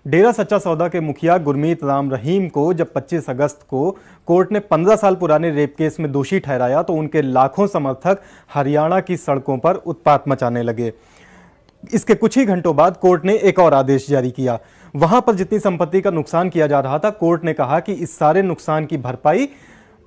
डेरा सच्चा सौदा के मुखिया गुरमीत राम रहीम को जब 25 अगस्त को कोर्ट ने 15 साल पुराने रेप केस में दोषी ठहराया तो उनके लाखों समर्थक हरियाणा की सड़कों पर उत्पात मचाने लगे। इसके कुछ ही घंटों बाद कोर्ट ने एक और आदेश जारी किया। वहां पर जितनी संपत्ति का नुकसान किया जा रहा था, कोर्ट ने कहा कि इस सारे नुकसान की भरपाई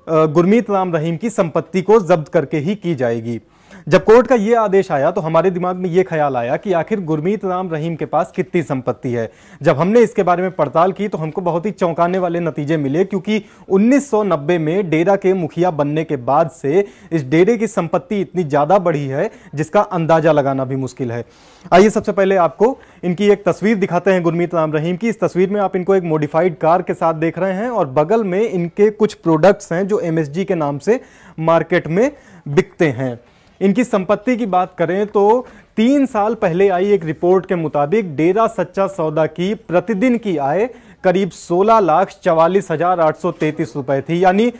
गुरमीत राम रहीम की संपत्ति को जब्त करके ही की जाएगी। जब कोर्ट का यह आदेश आया तो हमारे दिमाग में यह ख्याल आया कि आखिर गुरमीत राम रहीम के पास कितनी संपत्ति है। जब हमने इसके बारे में पड़ताल की तो हमको बहुत ही चौंकाने वाले नतीजे मिले, क्योंकि 1990 में डेरा के मुखिया बनने के बाद से इस डेरे की संपत्ति इतनी ज्यादा बढ़ी है जिसका अंदाजा लगाना भी मुश्किल है। आइए सबसे पहले आपको इनकी एक तस्वीर दिखाते हैं गुरमीत राम रहीम की। इस तस्वीर में आप इनको एक मॉडिफाइड कार के साथ देख रहे हैं और बगल में इनके कुछ प्रोडक्ट्स हैं जो MSG के नाम से मार्केट में बिकते हैं। इनकी संपत्ति की बात करें तो 3 साल पहले आई एक रिपोर्ट के मुताबिक डेरा सच्चा सौदा की प्रतिदिन की आय करीब 16,44,833 रुपए थी। यानी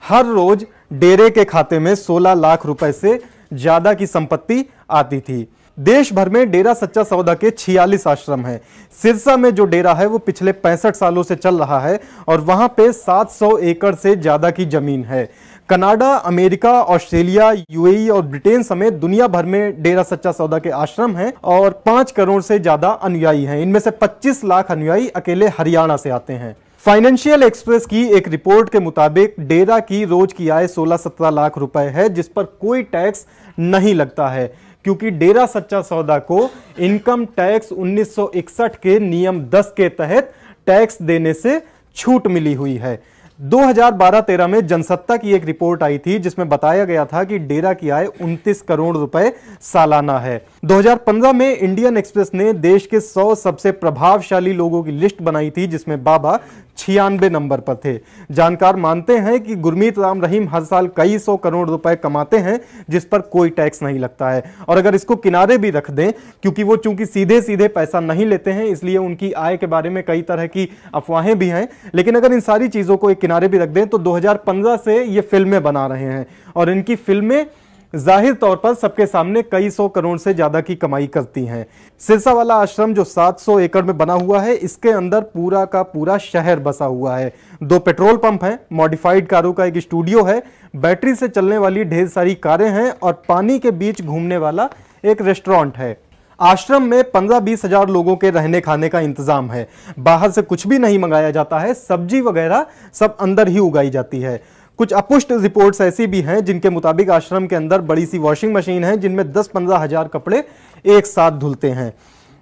हर रोज डेरे के खाते में 16 लाख रुपए से ज्यादा की संपत्ति आती थी। देश भर में डेरा सच्चा सौदा के 46 आश्रम हैं। सिरसा में जो डेरा है वो पिछले 65 सालों से चल रहा है और वहां पे 700 एकड़ से ज्यादा की जमीन है। कनाडा, अमेरिका, ऑस्ट्रेलिया, UAE और ब्रिटेन समेत दुनिया भर में डेरा सच्चा सौदा के आश्रम हैं और 5 करोड़ से ज्यादा अनुयायी हैं। इनमें से 25 लाख अनुयायी अकेले हरियाणा से आते हैं। फाइनेंशियल एक्सप्रेस की एक रिपोर्ट के मुताबिक डेरा की रोज की आय 16-17 लाख रुपए है, जिस पर कोई टैक्स नहीं लगता है, क्योंकि डेरा सच्चा सौदा को इनकम टैक्स 1961 के नियम 10 के तहत टैक्स देने से छूट मिली हुई है। 2012-13 में जनसत्ता की एक रिपोर्ट आई थी जिसमें बताया गया था कि डेरा की आय 29 करोड़ रुपए सालाना है। 2015 में इंडियन एक्सप्रेस ने देश के 100 सबसे प्रभावशाली लोगों की लिस्ट बनाई थी जिसमें बाबा 96 नंबर पर थे। जानकार मानते हैं कि गुरमीत राम रहीम हर साल कई 100 करोड़ रुपए कमाते हैं जिस पर कोई टैक्स नहीं लगता है। और अगर इसको किनारे भी रख दें, क्योंकि वो चूंकि सीधे सीधे पैसा नहीं लेते हैं इसलिए उनकी आय के बारे में कई तरह की अफवाहें भी हैं, लेकिन अगर इन सारी चीजों को एक किनारे भी रख दें तो 2015 से ये फिल्में बना रहे हैं और इनकी फिल्में जाहिर तौर पर सबके सामने कई 100 करोड़ से ज्यादा की कमाई करती हैं। सिरसा वाला आश्रम जो 700 एकड़ में बना हुआ है, इसके अंदर पूरा का पूरा शहर बसा हुआ है। 2 पेट्रोल पंप हैं, मॉडिफाइड कारों का एक स्टूडियो है, बैटरी से चलने वाली ढेर सारी कारें हैं और पानी के बीच घूमने वाला एक रेस्टोरेंट है। आश्रम में 15-20 हजार लोगों के रहने खाने का इंतजाम है। बाहर से कुछ भी नहीं मंगाया जाता है, सब्जी वगैरह सब अंदर ही उगाई जाती है। कुछ अपुष्ट रिपोर्ट्स ऐसी भी हैं जिनके मुताबिक आश्रम के अंदर बड़ी सी वॉशिंग मशीन है जिनमें 10-15 हजार कपड़े एक साथ धुलते हैं।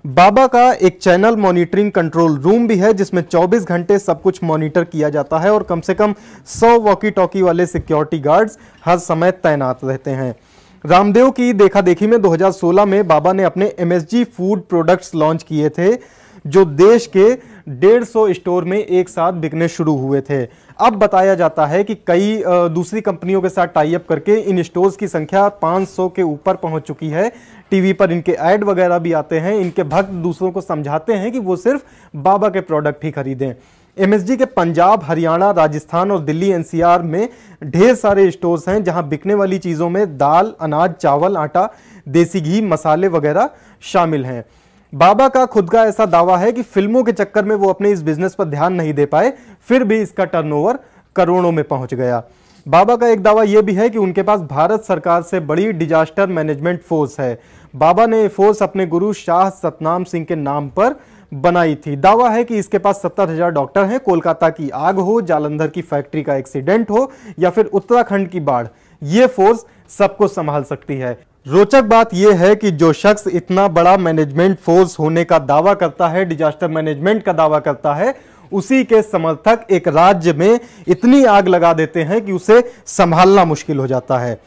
बाबा का एक चैनल मॉनिटरिंग कंट्रोल रूम भी है जिसमें 24 घंटे सब कुछ मॉनिटर किया जाता है और कम से कम 100 वॉकी टॉकी वाले सिक्योरिटी गार्ड्स हर समय तैनात रहते हैं। रामदेव की देखा देखी में 2016 में बाबा ने अपने MSG फूड प्रोडक्ट्स लॉन्च किए थे जो देश के 150 स्टोर में एक साथ बिकने शुरू हुए थे। अब बताया जाता है कि कई दूसरी कंपनियों के साथ टाई अप करके इन स्टोर्स की संख्या 500 के ऊपर पहुंच चुकी है। टीवी पर इनके ऐड वगैरह भी आते हैं। इनके भक्त दूसरों को समझाते हैं कि वो सिर्फ बाबा के प्रोडक्ट ही खरीदें। MSG के पंजाब, हरियाणा, राजस्थान और दिल्ली NCR में ढेर सारे स्टोर्स हैं जहां बिकने वाली चीजों में दाल, अनाज, चावल, आटा, देसी घी, मसाले वगैरह शामिल हैं। बाबा का खुद का ऐसा दावा है कि फिल्मों के चक्कर में वो अपने इस बिजनेस पर ध्यान नहीं दे पाए, फिर भी इसका टर्नओवर करोड़ों में पहुंच गया। बाबा का एक दावा यह भी है कि उनके पास भारत सरकार से बड़ी डिजास्टर मैनेजमेंट फोर्स है। बाबा ने ये फोर्स अपने गुरु शाह सतनाम सिंह के नाम पर बनाई थी। दावा है कि इसके पास 70,000 डॉक्टर हैं। कोलकाता की आग हो, जालंधर की फैक्ट्री का एक्सीडेंट हो या फिर उत्तराखंड की बाढ़, ये फोर्स सबको संभाल सकती है। रोचक बात यह है कि जो शख्स इतना बड़ा मैनेजमेंट फोर्स होने का दावा करता है, डिजास्टर मैनेजमेंट का दावा करता है, उसी के समर्थक एक राज्य में इतनी आग लगा देते हैं कि उसे संभालना मुश्किल हो जाता है।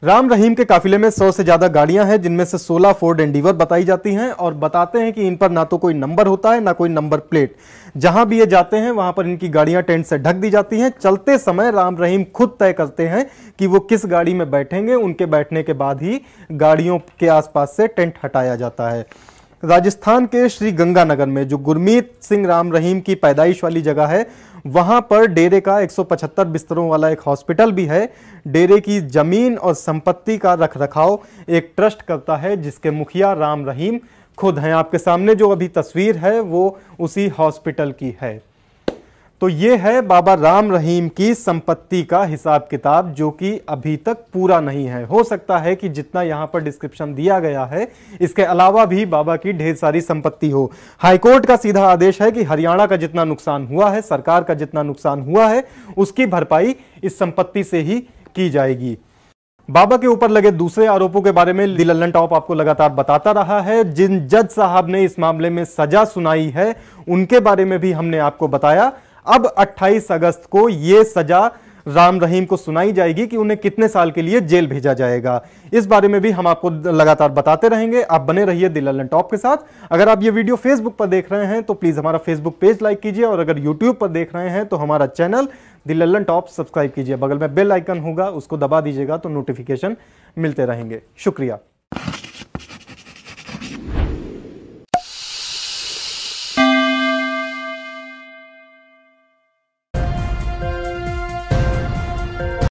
राम रहीम के काफिले में 100 से ज्यादा गाड़ियां हैं जिनमें से 16 फोर्ड एंडीवर बताई जाती हैं और बताते हैं कि इन पर ना तो कोई नंबर होता है ना कोई नंबर प्लेट। जहां भी ये जाते हैं वहां पर इनकी गाड़ियां टेंट से ढक दी जाती हैं। चलते समय राम रहीम खुद तय करते हैं कि वो किस गाड़ी में बैठेंगे। उनके बैठने के बाद ही गाड़ियों के आसपास से टेंट हटाया जाता है। राजस्थान के श्री गंगानगर में जो गुरमीत सिंह राम रहीम की पैदाइश वाली जगह है, वहां पर डेरे का 175 बिस्तरों वाला एक हॉस्पिटल भी है। डेरे की जमीन और संपत्ति का रखरखाव एक ट्रस्ट करता है जिसके मुखिया राम रहीम खुद हैं आपके सामने। जो अभी तस्वीर है वो उसी हॉस्पिटल की है। तो ये है बाबा राम रहीम की संपत्ति का हिसाब किताब, जो कि अभी तक पूरा नहीं है। हो सकता है कि जितना यहां पर डिस्क्रिप्शन दिया गया है इसके अलावा भी बाबा की ढेर सारी संपत्ति हो। हाईकोर्ट का सीधा आदेश है कि हरियाणा का जितना नुकसान हुआ है, सरकार का जितना नुकसान हुआ है, उसकी भरपाई इस संपत्ति से ही की जाएगी। बाबा के ऊपर लगे दूसरे आरोपों के बारे में दी लल्लन टॉप आपको लगातार बताता रहा है। जिन जज साहब ने इस मामले में सजा सुनाई है उनके बारे में भी हमने आपको बताया। अब 28 अगस्त को यह सजा राम रहीम को सुनाई जाएगी कि उन्हें कितने साल के लिए जेल भेजा जाएगा। इस बारे में भी हम आपको लगातार बताते रहेंगे। आप बने रहिए दी लल्लन टॉप के साथ। अगर आप ये वीडियो फेसबुक पर देख रहे हैं तो प्लीज हमारा फेसबुक पेज लाइक कीजिए, और अगर यूट्यूब पर देख रहे हैं तो हमारा चैनल दी लल्लन टॉप सब्सक्राइब कीजिए। बगल में बेल आइकन होगा, उसको दबा दीजिएगा तो नोटिफिकेशन मिलते रहेंगे। शुक्रिया।